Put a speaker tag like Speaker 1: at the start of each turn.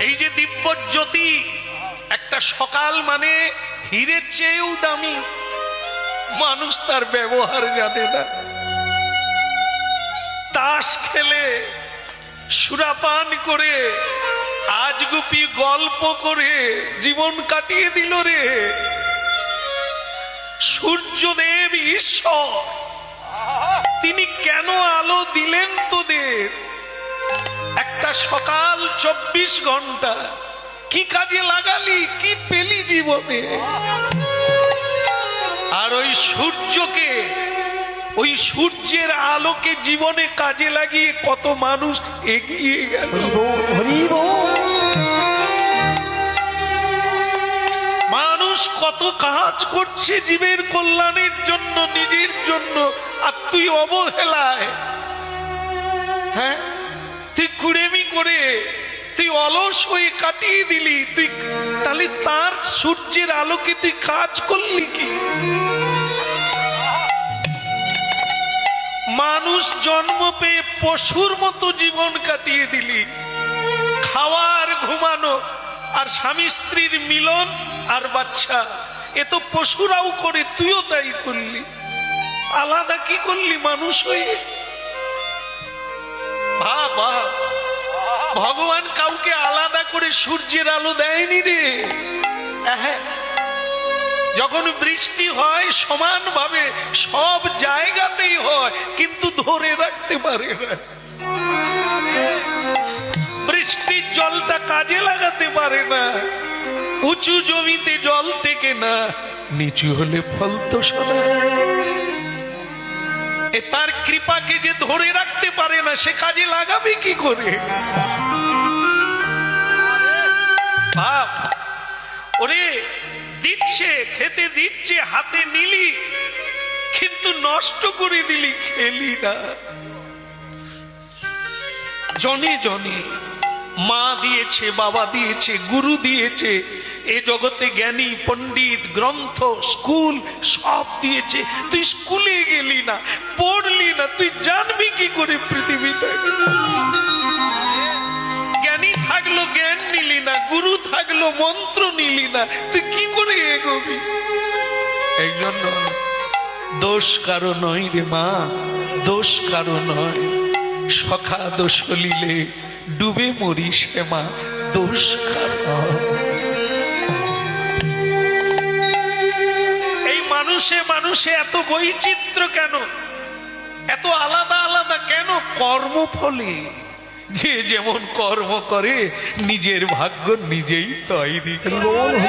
Speaker 1: এই যে দিব্য জ্যোতি, একটা সকাল মানে হীরের চেয়েও দামি, মানুষ তার ব্যবহার জানে না। তাস খেলে, সুরাপান করে, আজগুপি গল্প করে জীবন কাটিয়ে দিল রে। সূর্যদেব ঈশ্বর, তিনি কেন আলো দিলেন তোদের? একটা সকাল 24 ঘন্টা কি কাজে লাগালি, কি পেলি জীবনে? আর ওই সূর্যকে, ওই সূর্যের আলোকে জীবনে কাজে লাগিয়ে কত মানুষ এগিয়ে গেল। মানুষ কত কাজ করছে জীবের কল্যাণের জন্য, নিজের জন্য, আর তুই অবহেলায়, হ্যাঁ, তুই কুড়েমি করে, তুই অলস হয়ে কাটিয়ে দিলি। তুই তাহলে তার সূর্যের আলোকে তুই কাজ করলি কি? মানুষ জন্ম পেয়ে পশুর মতো জীবন কাটিয়ে দিলি, খাওয়ার, ঘুমানো, আর স্বামী স্ত্রীর মিলন আর বাচ্চা, এ তো পশুরাও করে, তুইও তাই করলি। আলাদা কি করলি মানুষ হয়ে? বাবা, ভগবান কাউকে আলাদা করে সূর্যের আলো দেয়নি রে। যখন বৃষ্টি হয় সমানভাবে সব জায়গাতেই হয়, কিন্তু ধরে রাখতে পারে না। বৃষ্টির জলটা কাজে লাগাতে পারে না। উঁচু জমিতে জল টেকে না, নিচু হলে ফল তো সোনা। তার কৃপাকে যে ধরে রাখতে পারে না, সে কাজে লাগাবে কি করে? বাপ, ওরে দিচ্ছে, খেতে দিচ্ছে, হাতে নিলি, কিন্তু নষ্ট করে দিলি, খেলি না। জনে জনে মা দিয়েছে, বাবা দিয়েছে, গুরু দিয়েছে, এ জগতে জ্ঞানী, পণ্ডিত, গ্রন্থ, স্কুল সব দিয়েছে। তুই স্কুলে গেলি না, পড়লি না, তুই জানবি কি করে পৃথিবীটাকে? জ্ঞানী থাকলো, জ্ঞান নিলি না, গুরু থাকলো, মন্ত্র নিলি না, তুই কি করে এগোবি? এই জন্য দোষ কারো নয় রে মা, দোষ কারো নয়। সখা দোষ লিলে ডুবে মরি সে মা, দোষ কারো। এই মানুষে মানুষে এত বৈচিত্র্য কেন, এত আলাদা আলাদা কেন? কর্মফলে যে যেমন কর্ম করে, নিজের ভাগ্য নিজেই তৈরি করে।